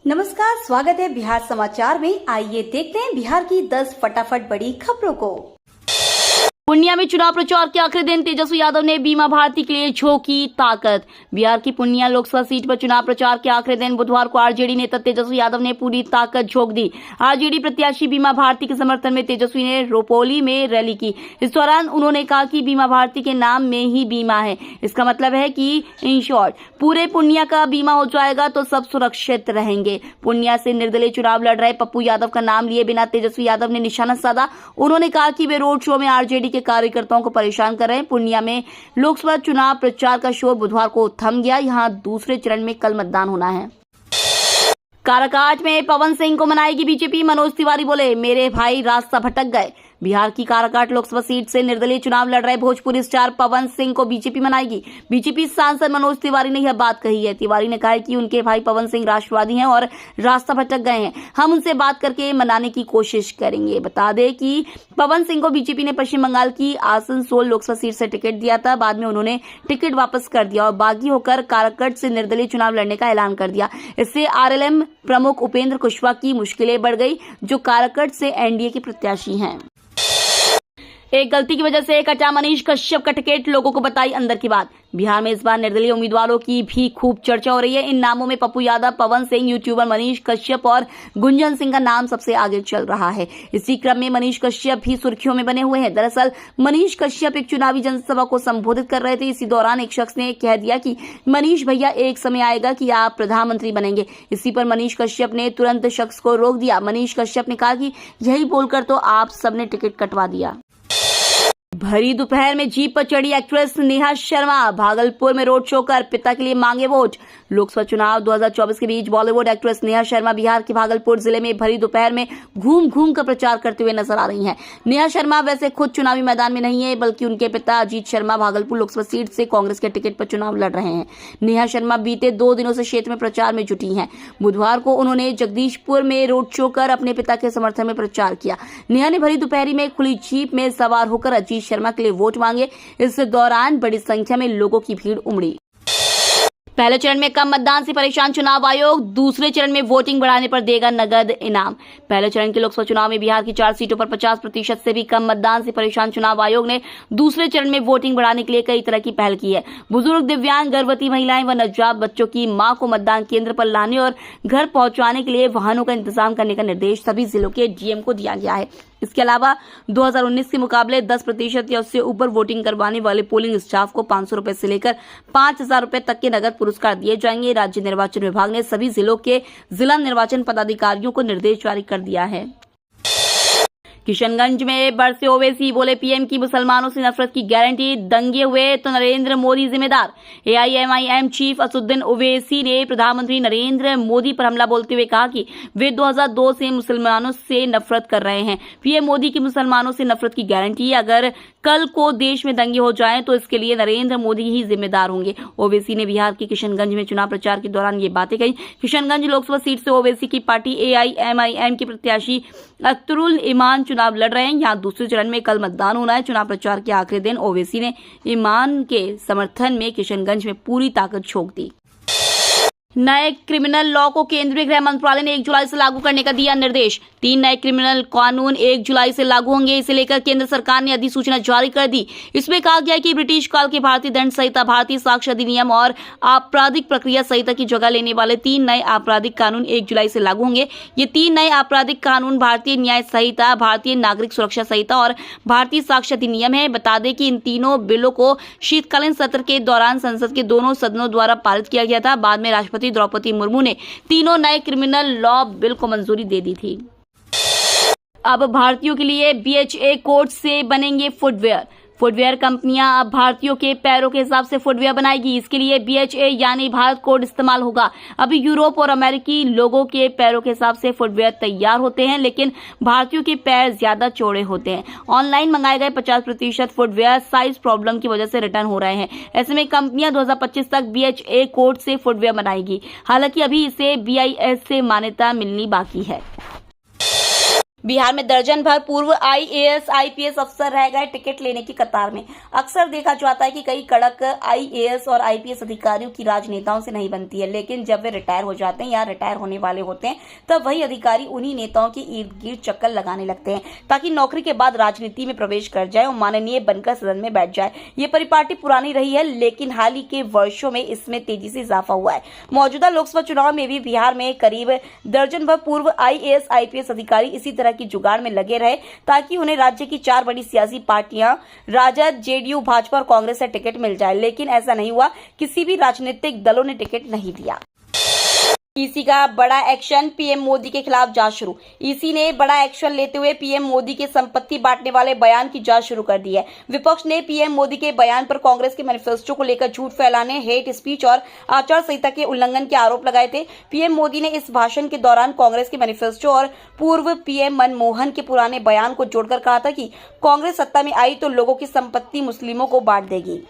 नमस्कार, स्वागत है बिहार समाचार में। आइए देखते हैं बिहार की 10 फटाफट बड़ी खबरों को। पूर्णिया में चुनाव प्रचार के आखिरी दिन तेजस्वी यादव ने बीमा भारती के लिए झोंकी ताकत। बिहार की पूर्णिया लोकसभा सीट पर चुनाव प्रचार के आखिरी दिन बुधवार को आरजेडी नेता तेजस्वी यादव ने पूरी ताकत झोंक दी। आरजेडी प्रत्याशी बीमा भारती के समर्थन में तेजस्वी ने रोपोली में रैली की। इस दौरान उन्होंने कहा कि बीमा भारती के नाम में ही बीमा है, इसका मतलब है कि इन शॉर्ट पूरे पूर्णिया का बीमा हो जाएगा तो सब सुरक्षित रहेंगे। पूर्णिया से निर्दलीय चुनाव लड़ रहे पप्पू यादव का नाम लिए बिना तेजस्वी यादव ने निशाना साधा। उन्होंने कहा कि वे रोड शो में आरजेडी कार्यकर्ताओं को परेशान कर रहे हैं। पूर्णिया में लोकसभा चुनाव प्रचार का शोर बुधवार को थम गया। यहां दूसरे चरण में कल मतदान होना है। काराकाट में पवन सिंह को मनाएगी बीजेपी। मनोज तिवारी बोले, मेरे भाई रास्ता भटक गए। बिहार की काराकाट लोकसभा सीट से निर्दलीय चुनाव लड़ रहे भोजपुरी स्टार पवन सिंह को बीजेपी मनाएगी। बीजेपी सांसद मनोज तिवारी ने यह बात कही है। तिवारी ने कहा है कि उनके भाई पवन सिंह राष्ट्रवादी हैं और रास्ता भटक गए हैं। हम उनसे बात करके मनाने की कोशिश करेंगे। बता दें कि पवन सिंह को बीजेपी ने पश्चिम बंगाल की आसनसोल लोकसभा सीट से टिकट दिया था। बाद में उन्होंने टिकट वापस कर दिया और बागी होकर काराकाट से निर्दलीय चुनाव लड़ने का ऐलान कर दिया। इससे आरएलएम प्रमुख उपेंद्र कुशवाहा की मुश्किलें बढ़ गई, जो काराकाट से एनडीए के प्रत्याशी हैं। एक गलती की वजह से कटा मनीष कश्यप का टिकट, लोगों को बताई अंदर की बात। बिहार में इस बार निर्दलीय उम्मीदवारों की भी खूब चर्चा हो रही है। इन नामों में पप्पू यादव, पवन सिंह, यूट्यूबर मनीष कश्यप और गुंजन सिंह का नाम सबसे आगे चल रहा है। इसी क्रम में मनीष कश्यप भी सुर्खियों में बने हुए हैं। दरअसल मनीष कश्यप एक चुनावी जनसभा को संबोधित कर रहे थे। इसी दौरान एक शख्स ने कह दिया कि मनीष भैया, एक समय आएगा कि आप प्रधानमंत्री बनेंगे। इसी पर मनीष कश्यप ने तुरंत शख्स को रोक दिया। मनीष कश्यप ने कहा कि यही बोलकर तो आप सबने टिकट कटवा दिया। भरी दोपहर में जीप पर चढ़ी एक्ट्रेस नेहा शर्मा। भागलपुर में रोड शो कर पिता के लिए मांगे वोट। लोकसभा चुनाव 2024 के बीच बॉलीवुड एक्ट्रेस नेहा शर्मा बिहार के भागलपुर जिले में भरी दोपहर में घूम घूम कर प्रचार करते हुए नजर आ रही हैं। नेहा शर्मा वैसे खुद चुनावी मैदान में नहीं है, बल्कि उनके पिता अजीत शर्मा भागलपुर लोकसभा सीट से कांग्रेस के टिकट पर चुनाव लड़ रहे हैं। नेहा शर्मा बीते 2 दिनों से क्षेत्र में प्रचार में जुटी हैं। बुधवार को उन्होंने जगदीशपुर में रोड शो कर अपने पिता के समर्थन में प्रचार किया। नेहा ने भरी दोपहरी में खुली जीप में सवार होकर अजीत शर्मा के लिए वोट मांगे। इस दौरान बड़ी संख्या में लोगों की भीड़ उमड़ी। पहले चरण में कम मतदान से परेशान चुनाव आयोग, दूसरे चरण में वोटिंग बढ़ाने पर देगा नगद इनाम। पहले चरण के लोकसभा चुनाव में बिहार की 4 सीटों पर 50% से भी कम मतदान से परेशान चुनाव आयोग ने दूसरे चरण में वोटिंग बढ़ाने के लिए कई तरह की पहल की है। बुजुर्ग, दिव्यांग, गर्भवती महिलाएं व नवजात बच्चों की मां को मतदान केंद्र पर लाने और घर पहुंचाने के लिए वाहनों का इंतजाम करने का निर्देश सभी जिलों के डीएम को दिया गया है। इसके अलावा 2019 के मुकाबले 10% या उससे ऊपर वोटिंग करवाने वाले पोलिंग स्टाफ को 500 रुपए से लेकर 5000 रुपए तक के नगद पुरस्कार दिए जाएंगे। राज्य निर्वाचन विभाग ने सभी जिलों के जिला निर्वाचन पदाधिकारियों को निर्देश जारी कर दिया है। किशनगंज में बरसे ओवैसी, बोले पीएम की मुसलमानों से नफरत की गारंटी, दंगे हुए तो नरेंद्र मोदी जिम्मेदार। एआईएमआईएम चीफ असदुद्दीन ओवैसी ने प्रधानमंत्री नरेंद्र मोदी पर हमला बोलते हुए कहा कि वे 2002 से मुसलमानों से नफरत कर रहे हैं। पीएम मोदी की मुसलमानों से नफरत की गारंटी, अगर कल को देश में दंगे हो जाएं तो इसके लिए नरेंद्र मोदी ही जिम्मेदार होंगे। ओवैसी ने बिहार के किशनगंज में चुनाव प्रचार के दौरान ये बातें कही। किशनगंज लोकसभा सीट से ओवैसी की पार्टी एआईएमआईएम के प्रत्याशी अख्तरुल ईमान चुनाव लड़ रहे हैं। यहाँ दूसरे चरण में कल मतदान होना है। चुनाव प्रचार के आखिरी दिन ओवैसी ने ईमान के समर्थन में किशनगंज में पूरी ताकत झोंक दी। नए क्रिमिनल लॉ को केंद्रीय गृह मंत्रालय ने 1 जुलाई से लागू करने का दिया निर्देश। 3 नए क्रिमिनल कानून 1 जुलाई से लागू होंगे। इसे लेकर केंद्र सरकार ने अधिसूचना जारी कर दी। इसमें कहा गया है कि ब्रिटिश काल के भारतीय दंड संहिता, भारतीय साक्ष्य अधिनियम और आपराधिक प्रक्रिया संहिता की जगह लेने वाले 3 नए आपराधिक कानून 1 जुलाई से लागू होंगे। ये 3 नए आपराधिक कानून भारतीय न्याय संहिता, भारतीय नागरिक सुरक्षा संहिता और भारतीय साक्ष्य अधिनियम है। बता दें कि इन तीनों बिलों को शीतकालीन सत्र के दौरान संसद के दोनों सदनों द्वारा पारित किया गया था। बाद में राष्ट्रपति द्रौपदी मुर्मू ने तीनों नए क्रिमिनल लॉ बिल को मंजूरी दे दी थी। अब भारतीयों के लिए बीएचए कोड से बनेंगे फुटवेयर। फुटवेयर कंपनियां अब भारतीयों के पैरों के हिसाब से फुटवेयर बनाएगी। इसके लिए बीएचए यानी भारत कोड इस्तेमाल होगा। अभी यूरोप और अमेरिकी लोगों के पैरों के हिसाब से फुटवेयर तैयार होते हैं, लेकिन भारतीयों के पैर ज्यादा चौड़े होते हैं। ऑनलाइन मंगाए गए 50% फुटवेयर साइज प्रॉब्लम की वजह से रिटर्न हो रहे हैं। ऐसे में कंपनियां 2025 तक बीएचए कोड से फुटवेयर बनाएगी। हालांकि अभी इसे बीआईएस से मान्यता मिलनी बाकी है। बिहार में दर्जन भर पूर्व आईएएस आईपीएस अफसर रह गए टिकट लेने की कतार में। अक्सर देखा जाता है कि कई कड़क आईएएस और आईपीएस अधिकारियों की राजनेताओं से नहीं बनती है, लेकिन जब वे रिटायर हो जाते हैं या रिटायर होने वाले होते हैं तब वही अधिकारी उन्हीं नेताओं के इर्द गिर्द चक्कर लगाने लगते हैं ताकि नौकरी के बाद राजनीति में प्रवेश कर जाए और माननीय बनकर सदन में बैठ जाए। ये परिपाटी पुरानी रही है, लेकिन हाल ही के वर्षों में इसमें तेजी से इजाफा हुआ है। मौजूदा लोकसभा चुनाव में भी बिहार में करीब दर्जन भर पूर्व आईएएस आईपीएस अधिकारी इसी तरह की जुगाड़ में लगे रहे ताकि उन्हें राज्य की 4 बड़ी सियासी पार्टियां राजद, जेडीयू, भाजपा और कांग्रेस से टिकट मिल जाए, लेकिन ऐसा नहीं हुआ। किसी भी राजनीतिक दलों ने टिकट नहीं दिया। ईसी का बड़ा एक्शन, पीएम मोदी के खिलाफ जांच शुरू। ईसी ने बड़ा एक्शन लेते हुए पीएम मोदी के संपत्ति बांटने वाले बयान की जांच शुरू कर दी है। विपक्ष ने पीएम मोदी के बयान पर कांग्रेस के मैनिफेस्टो को लेकर झूठ फैलाने, हेट स्पीच और आचार संहिता के उल्लंघन के आरोप लगाए थे। पीएम मोदी ने इस भाषण के दौरान कांग्रेस के मैनिफेस्टो और पूर्व पीएम मनमोहन के पुराने बयान को जोड़कर कहा था कि कांग्रेस सत्ता में आई तो लोगों की संपत्ति मुस्लिमों को बांट देगी।